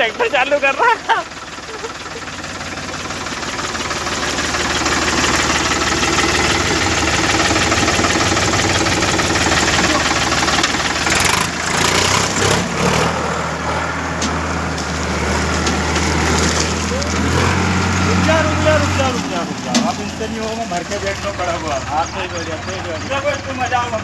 Tractor चालू कर रहा है। आप इनसे नहीं होगा भर के बैठना पड़ा हुआ आप तो मजा आओ